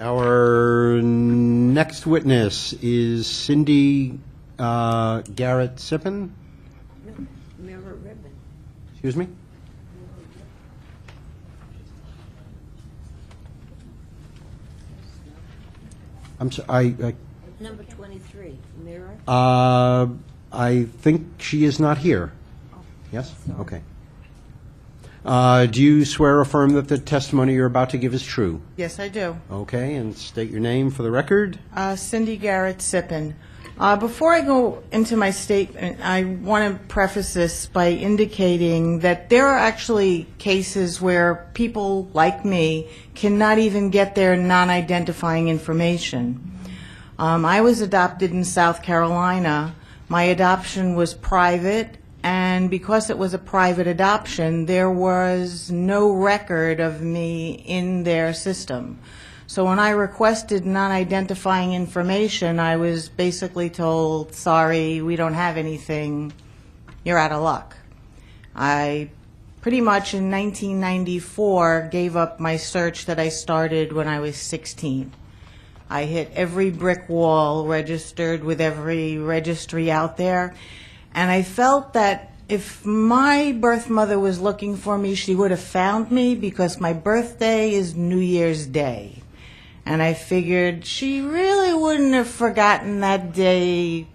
Our next witness is Cindy Garet Sippin. No, Mirror Ribbon. Excuse me? I'm sorry, Number 23, Mirror. I think she is not here. Oh, Yes? sorry. Okay. Do you swear or affirm that the testimony you're about to give is true? Yes, I do. Okay, and state your name for the record. Cindy Garet Sippin. Before I go into my statement, I want to preface this by indicating that there are actually cases where people like me cannot even get their non-identifying information. I was adopted in South Carolina. My adoption was private, and because it was a private adoption, there was no record of me in their system. So when I requested non-identifying information, I was basically told, sorry, we don't have anything, you're out of luck. I pretty much in 1994 gave up my search that I started when I was 16. I hit every brick wall, registered with every registry out there, and I felt that if my birth mother was looking for me, she would have found me because my birthday is New Year's Day. And I figured she really wouldn't have forgotten that day.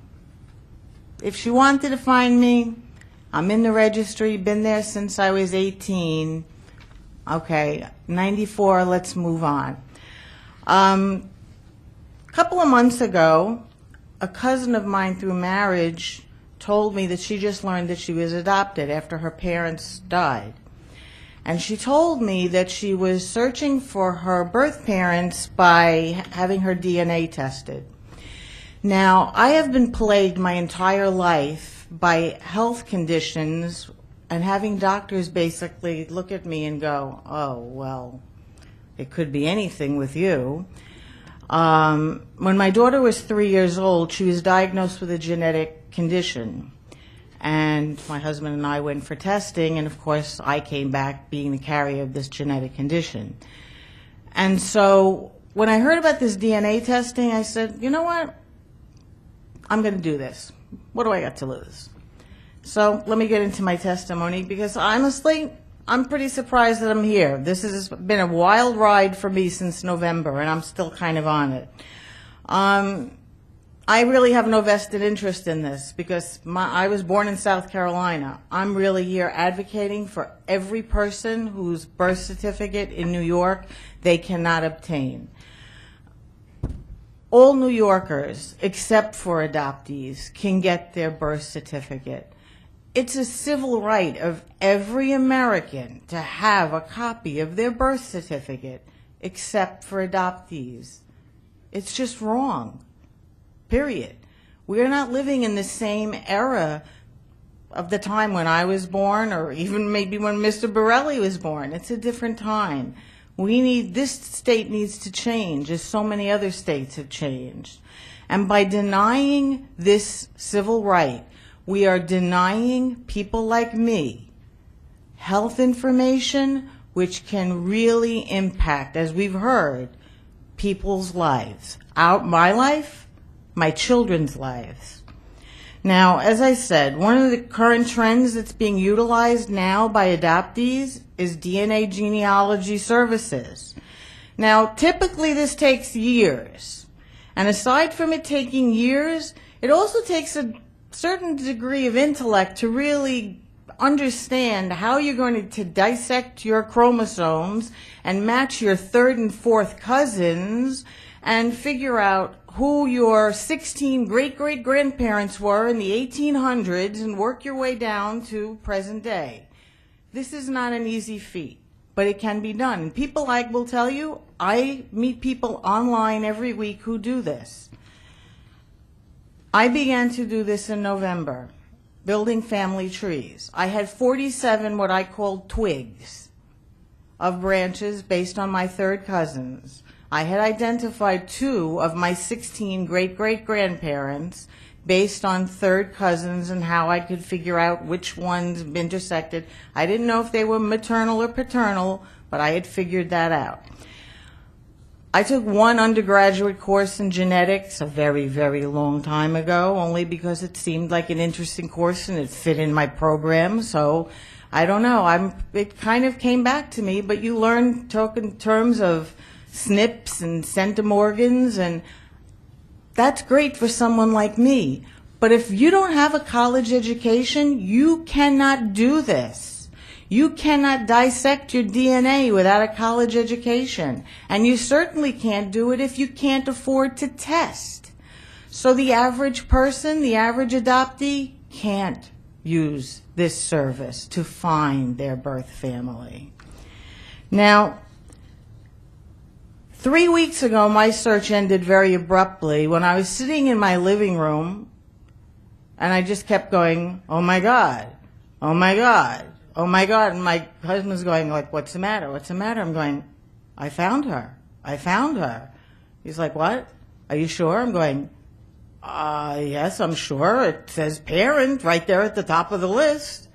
If she wanted to find me, I'm in the registry, been there since I was 18. Okay, 94, let's move on. A couple of months ago, a cousin of mine through marriage told me that she just learned that she was adopted after her parents died. And she told me that she was searching for her birth parents by having her DNA tested. Now, I have been plagued my entire life by health conditions and having doctors basically look at me and go, oh, well, it could be anything with you. When my daughter was 3 years old, she was diagnosed with a genetic condition. And my husband and I went for testing, and of course I came back being the carrier of this genetic condition. And so when I heard about this DNA testing, I said, you know what? I'm going to do this. What do I got to lose? So let me get into my testimony, because honestly, I'm pretty surprised that I'm here. This has been a wild ride for me since November, and I'm still kind of on it. I really have no vested interest in this because I was born in South Carolina. I'm really here advocating for every person whose birth certificate in New York they cannot obtain. All New Yorkers, except for adoptees, can get their birth certificate. It's a civil right of every American to have a copy of their birth certificate, except for adoptees. It's just wrong. Period. We're not living in the same era of the time when I was born, or even maybe when Mr. Borelli was born. It's a different time. This state needs to change, as so many other states have changed. And by denying this civil right, we are denying people like me health information which can really impact, as we've heard, people's lives. My life, my children's lives. Now, as I said, one of the current trends that's being utilized now by adoptees is DNA genealogy services. Now, typically this takes years. And aside from it taking years, it also takes a certain degree of intellect to really understand how you're going to dissect your chromosomes and match your third and fourth cousins and figure out who your 16 great-great-grandparents were in the 1800s and work your way down to present day. This is not an easy feat, but it can be done. And people will tell you, I meet people online every week who do this. I began to do this in November, building family trees. I had 47 what I called twigs of branches based on my third cousins. I had identified 2 of my 16 great-great-grandparents based on third cousins and how I could figure out which ones intersected. I didn't know if they were maternal or paternal, but I had figured that out. I took one undergraduate course in genetics a very, very long time ago, only because it seemed like an interesting course and it fit in my program. So I don't know. It kind of came back to me, but you learn talk in terms of SNPs and centimorgans, and that's great for someone like me. But if you don't have a college education, you cannot do this. You cannot dissect your DNA without a college education. And you certainly can't do it if you can't afford to test. So the average person, the average adoptee, can't use this service to find their birth family. Now, 3 weeks ago, my search ended very abruptly when I was sitting in my living room, and I just kept going, oh my God, oh my God. Oh my God, and my husband's going like, what's the matter? What's the matter? I'm going, I found her. I found her. He's like, what? Are you sure? I'm going, yes, I'm sure. It says parent right there at the top of the list.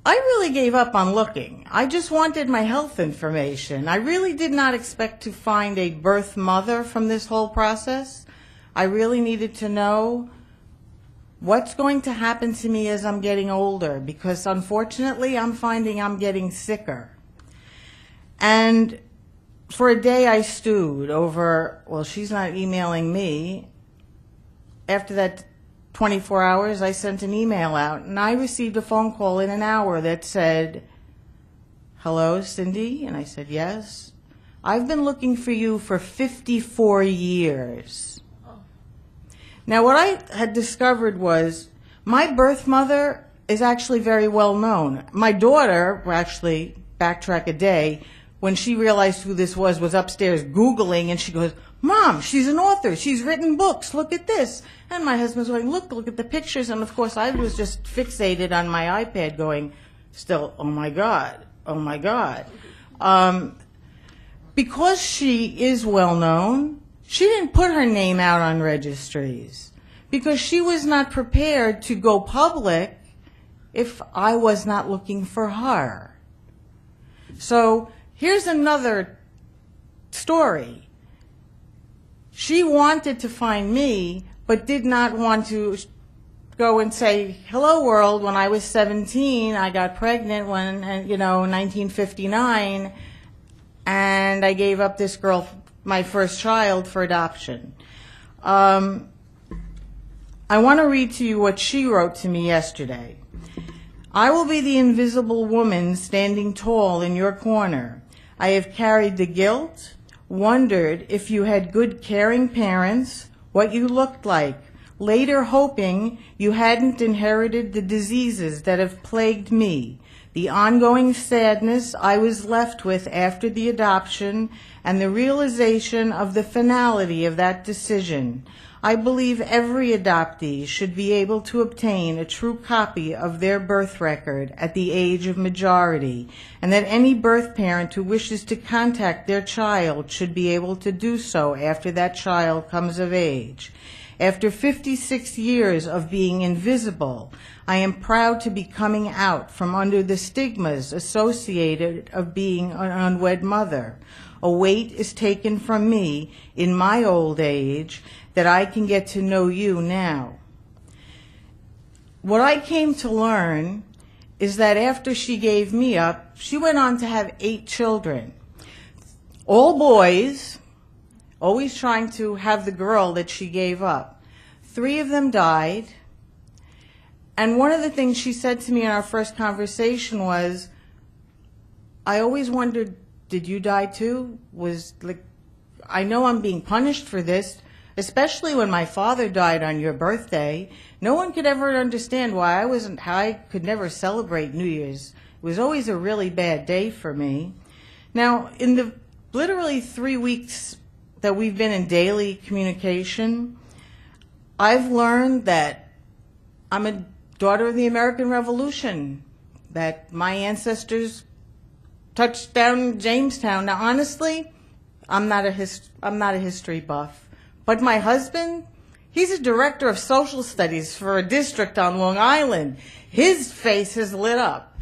I really gave up on looking. I just wanted my health information. I really did not expect to find a birth mother from this whole process. I really needed to know what's going to happen to me as I'm getting older, because unfortunately I'm finding I'm getting sicker. And for a day I stewed over, well, she's not emailing me. After that 24 hours, I sent an email out, and I received a phone call in an hour that said, hello, Cindy? And I said, yes. I've been looking for you for 54 years. Now, what I had discovered was my birth mother is actually very well known. My daughter, actually, backtrack a day, when she realized who this was upstairs Googling, and she goes, Mom, she's an author. She's written books. Look at this. And my husband's going, look at the pictures. And, of course, I was just fixated on my iPad going, still, oh, my God, oh, my God. Because she is well known, she didn't put her name out on registries because she was not prepared to go public if I was not looking for her. So here's another story. She wanted to find me, but did not want to go and say, hello, world. When I was 17, I got pregnant when, 1959, and I gave up this girl, my first child, for adoption. I want to read to you what she wrote to me yesterday. I will be the invisible woman standing tall in your corner. I have carried the guilt, wondered if you had good caring parents, what you looked like, later hoping you hadn't inherited the diseases that have plagued me, the ongoing sadness I was left with after the adoption, and the realization of the finality of that decision. I believe every adoptee should be able to obtain a true copy of their birth record at the age of majority, and that any birth parent who wishes to contact their child should be able to do so after that child comes of age. After 56 years of being invisible, I am proud to be coming out from under the stigmas associated of being an unwed mother. A weight is taken from me in my old age that I can get to know you now. What I came to learn is that after she gave me up, she went on to have 8 children. All boys, always trying to have the girl that she gave up. 3 of them died. And one of the things she said to me in our first conversation was, I always wondered, did you die too? I know I'm being punished for this, especially when my father died on your birthday. No one could ever understand why I could never celebrate New Year's. It was always a really bad day for me. Now, in the literally 3 weeks that we've been in daily communication, I've learned that I'm a daughter of the American Revolution, that my ancestors touched down in Jamestown. Now, honestly, I'm not a history buff, but my husband, he's a director of social studies for a district on Long Island. His face has lit up.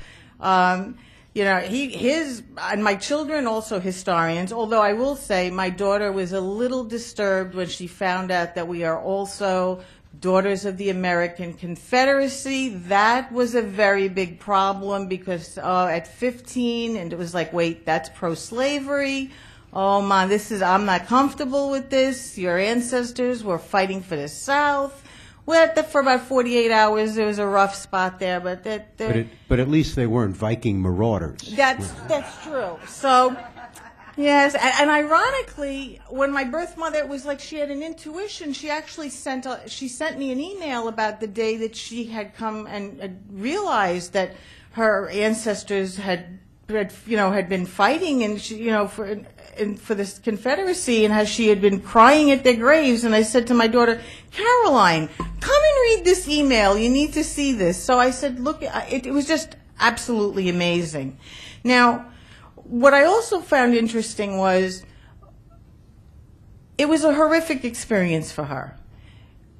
And my children also historians, although I will say my daughter was a little disturbed when she found out that we are also daughters of the American Confederacy. That was a very big problem because at 15, and it was like, wait, that's pro-slavery. Oh man, I'm not comfortable with this. Your ancestors were fighting for the South. Well, for about 48 hours, there was a rough spot there, but But at least they weren't Viking marauders. That's true. So, yes, and ironically, when my birth mother, it was like she had an intuition. She actually sent me an email about the day that she had come and realized that her ancestors had been fighting and for this Confederacy, and how she had been crying at their graves. And I said to my daughter, Caroline, come and read this email. You need to see this. So I said, look, it was just absolutely amazing. Now, what I also found interesting was it was a horrific experience for her.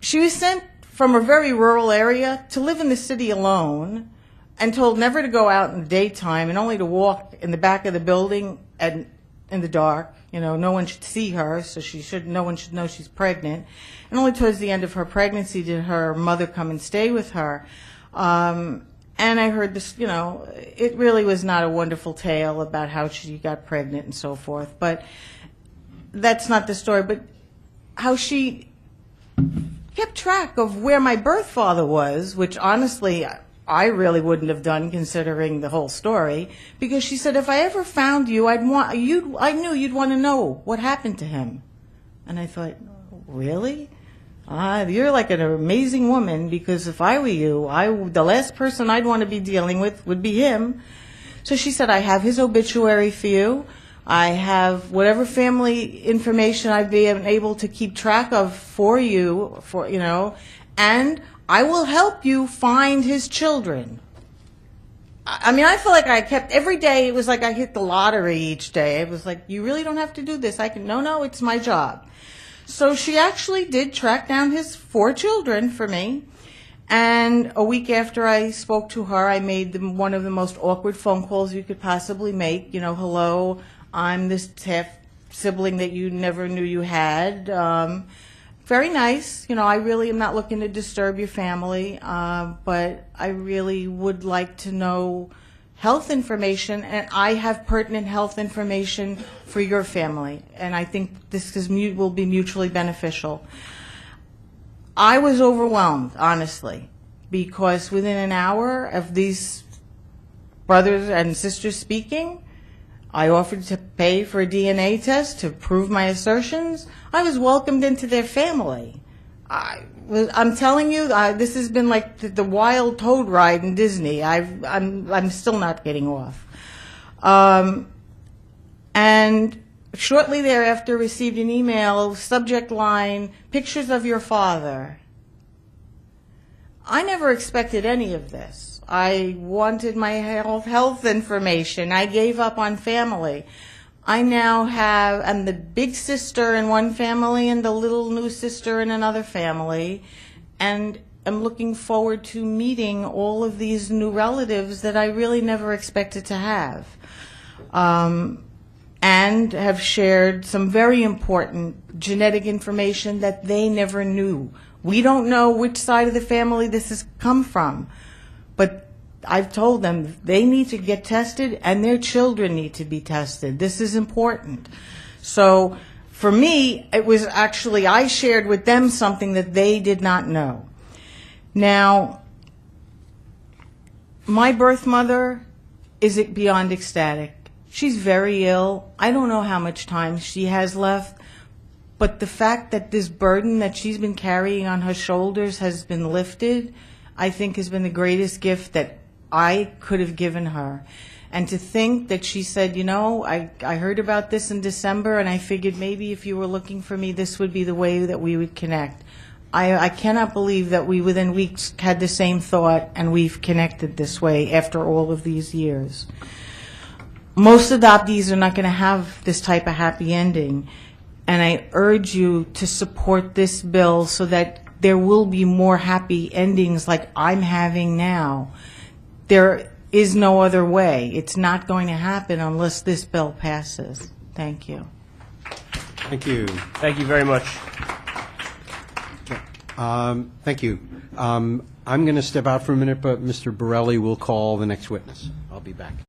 She was sent from a very rural area to live in the city alone and told never to go out in the daytime and only to walk in the back of the building in the dark. No one should see her, so no one should know she's pregnant. And only towards the end of her pregnancy did her mother come and stay with her. And I heard this, it really was not a wonderful tale about how she got pregnant and so forth. But that's not the story. But how she kept track of where my birth father was, which honestly I really wouldn't have done considering the whole story, because she said, if I ever found you, I knew you'd want to know what happened to him. And I thought, really? You're like an amazing woman, because if I were you, the last person I'd want to be dealing with would be him. So she said, I have his obituary for you. I have whatever family information I've been able to keep track of for you, and I will help you find his children. I mean, I feel like I kept, every day, it was like I hit the lottery each day. It was like, you really don't have to do this. No, it's my job. So she actually did track down his 4 children for me. And a week after I spoke to her, I made one of the most awkward phone calls you could possibly make. Hello, I'm this half sibling that you never knew you had. Very nice. I really am not looking to disturb your family, but I really would like to know health information, and I have pertinent health information for your family, and I think this will be mutually beneficial. I was overwhelmed, honestly, because within an hour of these brothers and sisters speaking, I offered to pay for a DNA test to prove my assertions. I was welcomed into their family. I'm telling you, this has been like the wild toad ride in Disney. I'm still not getting off. And shortly thereafter, received an email, subject line, pictures of your father. I never expected any of this. I wanted my health information. I gave up on family. I now I'm the big sister in one family and the little new sister in another family, and I'm looking forward to meeting all of these new relatives that I really never expected to have, and have shared some very important genetic information that they never knew. We don't know which side of the family this has come from, but I've told them they need to get tested and their children need to be tested. This is important. So for me, it was actually, I shared with them something that they did not know. Now, my birth mother is beyond ecstatic. She's very ill. I don't know how much time she has left, but the fact that this burden that she's been carrying on her shoulders has been lifted, I think has been the greatest gift that I could have given her. And to think that she said, I heard about this in December, and I figured maybe if you were looking for me, this would be the way that we would connect. I cannot believe that we within weeks had the same thought and we've connected this way after all of these years. Most adoptees are not going to have this type of happy ending, and I urge you to support this bill so that there will be more happy endings like I'm having now. There is no other way. It's not going to happen unless this bill passes. Thank you. Thank you. Thank you very much. Thank you. I'm going to step out for a minute, but Mr. Borelli will call the next witness. I'll be back.